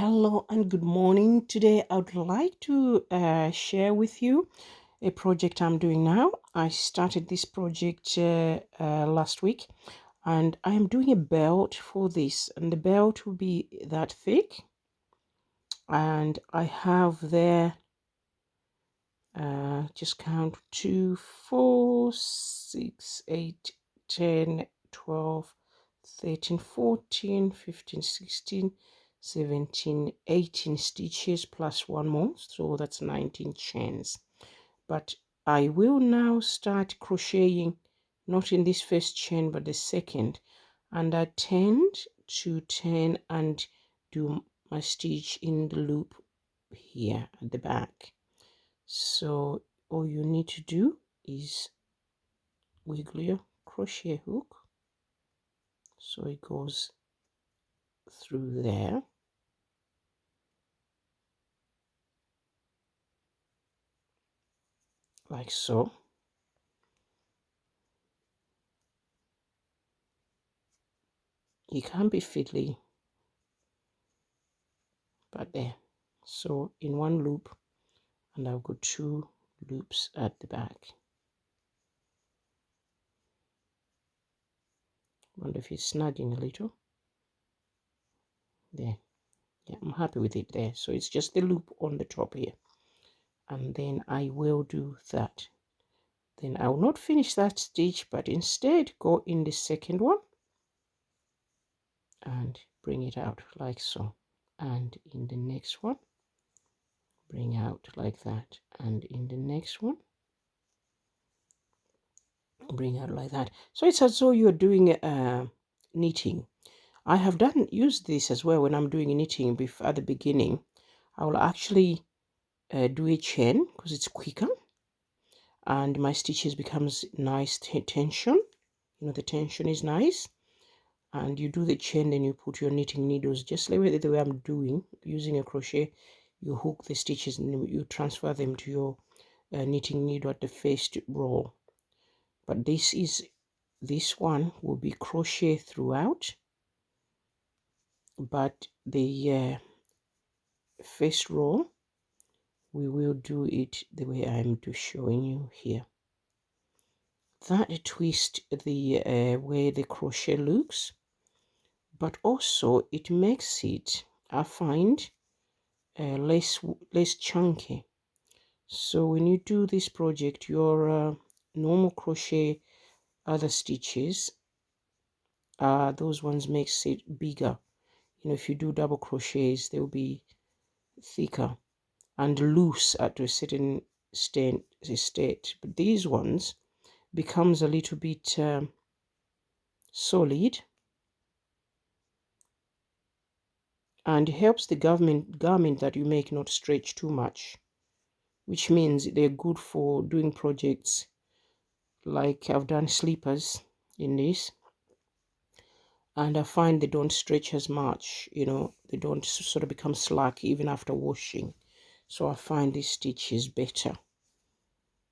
Hello and good morning. Today I would like to share with you a project I'm doing now. I started this project last week and I am doing a belt for this, and the belt will be that thick, and I have there just count 2, 4, 6, 8, 10, 12, 13, 14, 15, 16, 17, 18 stitches plus one more, so that's 19 chains. But I will now start crocheting, not in this first chain but the second, and I tend to turn and do my stitch in the loop here at the back. So all you need to do is wiggle your crochet hook so it goes through there, like so. You can be fiddly, but there. So in one loop, and I've got 2 loops at the back. Wonder if it's snagging a little. There. Yeah, I'm happy with it there. So it's just the loop on the top here. And then I will do that. Then I will not finish that stitch, but instead go in the second one and bring it out like so. And in the next one, bring out like that. And in the next one, bring out like that. So it's as though you're doing knitting. I have used this as well when I'm doing knitting at the beginning. I will actually do a chain because it's quicker, and my stitches becomes nice tension. You know, the tension is nice, and you do the chain, then you put your knitting needles just like the way I'm doing using a crochet. You hook the stitches and you transfer them to your knitting needle at the first row. But this one will be crochet throughout, but the first row we will do it the way I'm showing you here. That twist the way the crochet looks, but also it makes it, I find, less chunky. So when you do this project, your normal crochet other stitches, those ones makes it bigger. You know, if you do double crochets, they'll be thicker and loose at a certain state. But these ones becomes a little bit solid, and helps the garment that you make not stretch too much, which means they're good for doing projects like I've done slippers in this, and I find they don't stretch as much. You know, they don't sort of become slack even after washing. So I find this stitch is better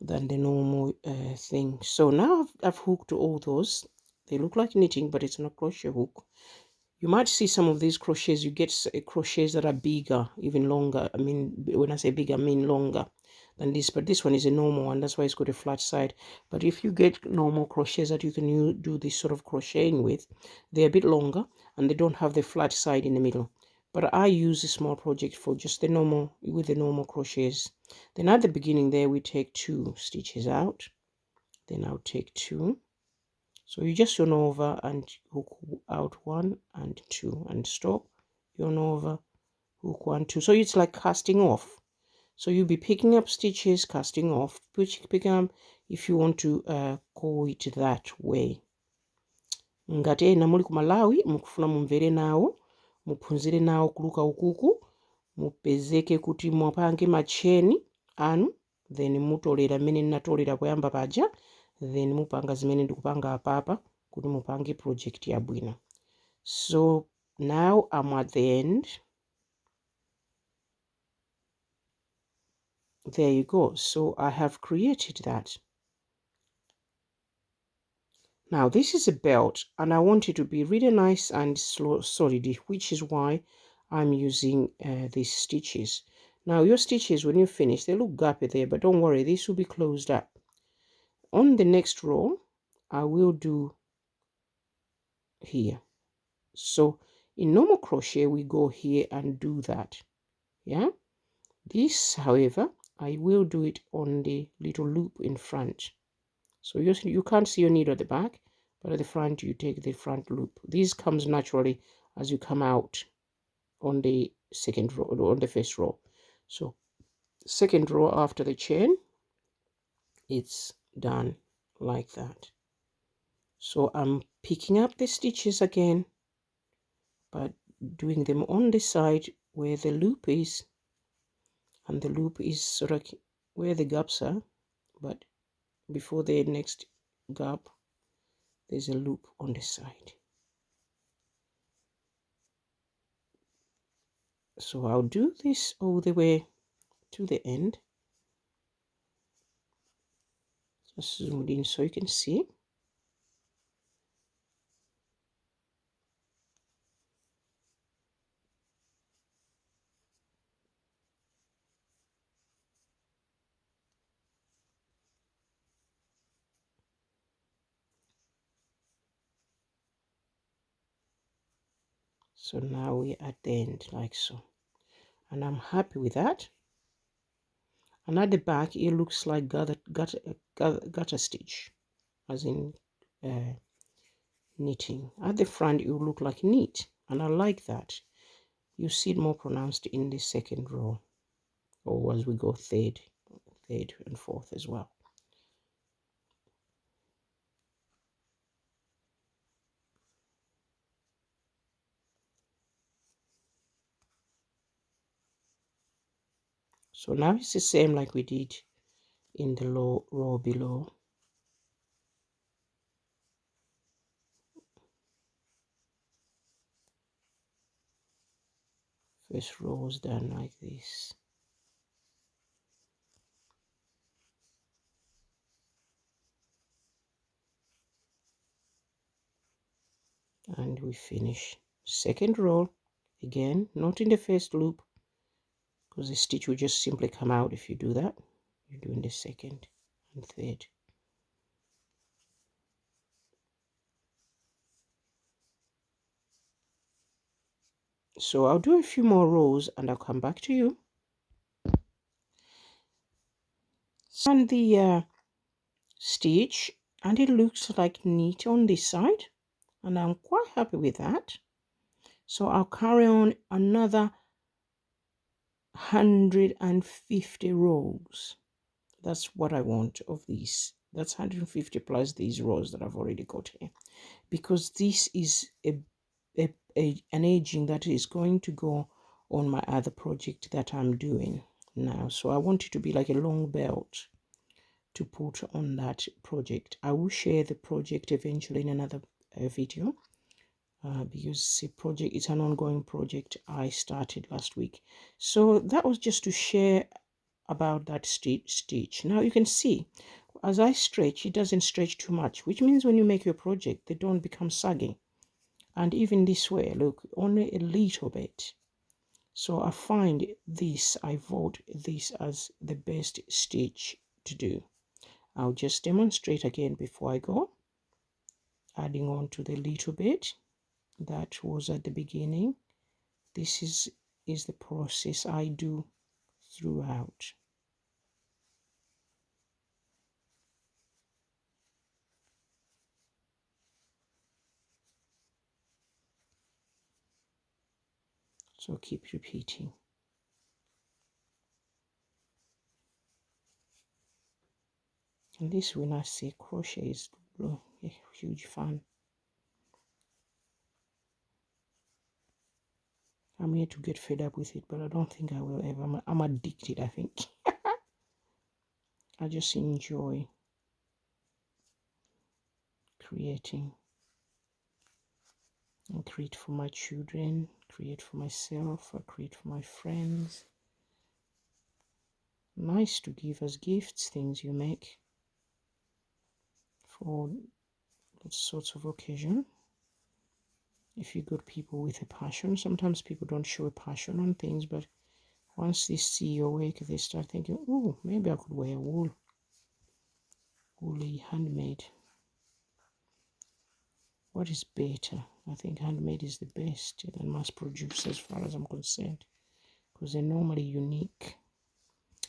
than the normal thing. So now I've hooked all those. They look like knitting, but it's not crochet hook. You might see some of these crochets, you get crochets that are bigger, even longer. I mean, when I say bigger, I mean longer than this, but this one is a normal one. That's why it's got a flat side. But if you get normal crochets that you can do this sort of crocheting with, they're a bit longer and they don't have the flat side in the middle. But I use a small project for just the normal, with the normal crochets. Then at the beginning there, we take 2 stitches out. Then I'll take 2. So you just yarn over and hook out 1 and 2 and stop, yarn over, hook 1, 2. So it's like casting off. So you'll be picking up stitches, casting off, picking up, if you want to call it that way. Ngati ena muli ku Malawi mukufuna mumvere nawo, muphunzire nawo kuluka ukuku, mupezeke kuti mupange macheni anu, then mutolera mmene natolera kuyamba paja, then mupanga zimene ndikupanga apapa kuti mupange project yabwino. So now I'm at the end. There you go. So I have created that. Now this is a belt, and I want it to be really nice and solid, which is why I'm using these stitches. Now your stitches, when you finish, they look gappy there, but don't worry, this will be closed up. On the next row, I will do here. So in normal crochet, we go here and do that. Yeah. This, however, I will do it on the little loop in front. So you can't see your needle at the back, but at the front, you take the front loop. This comes naturally as you come out on the second row, on the first row. So second row after the chain, it's done like that. So I'm picking up the stitches again, but doing them on the side where the loop is, and the loop is sort of where the gaps are, but before the next gap there's a loop on the side. So I'll do this all the way to the end. Just zoom it in so you can see. So now we're at the end like so, and I'm happy with that. And at the back it looks like gutter stitch, as in knitting. At the front it will look like knit, and I like that. You see it more pronounced in the second row, or as we go third and fourth as well. So now it's the same like we did in the low row below. First row is done like this. And we finish second row again, not in the first loop, because the stitch will just simply come out if you do that. You're doing the second and third. So I'll do a few more rows and I'll come back to you. And the stitch, and it looks like neat on this side, and I'm quite happy with that. So I'll carry on another 150 rows. That's what I want of these. That's 150 plus these rows that I've already got here, because this is an aging that is going to go on my other project that I'm doing now. So I want it to be like a long belt to put on that project. I will share the project eventually in another video, because the project is an ongoing project I started last week. So that was just to share about that stitch. Now you can see as I stretch, it doesn't stretch too much, which means when you make your project, they don't become saggy. And even this way, look, only a little bit. So I find this, I vote this as the best stitch to do. I'll just demonstrate again before I go, adding on to the little bit that was at the beginning. This is the process I do throughout. So keep repeating. And this, when I say crochet, is a huge fun. I'm here to get fed up with it, but I don't think I will ever. I'm addicted, I think. I just enjoy creating. I create for my children, create for myself, I create for my friends. Nice to give as gifts things you make for all sorts of occasion. if you got people with a passion. Sometimes people don't show a passion on things, but once they see your work, they start thinking, oh, maybe I could wear woolly handmade. What is better? I think handmade is the best than mass produced as far as I'm concerned, because they're normally unique.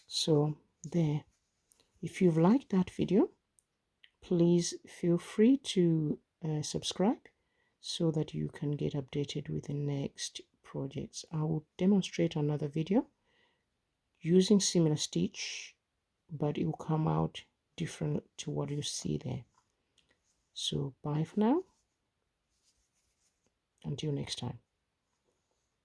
So there, if you've liked that video, please feel free to subscribe so that you can get updated with the next projects. I will demonstrate another video using similar stitch, but it will come out different to what you see there. So bye for now, until next time.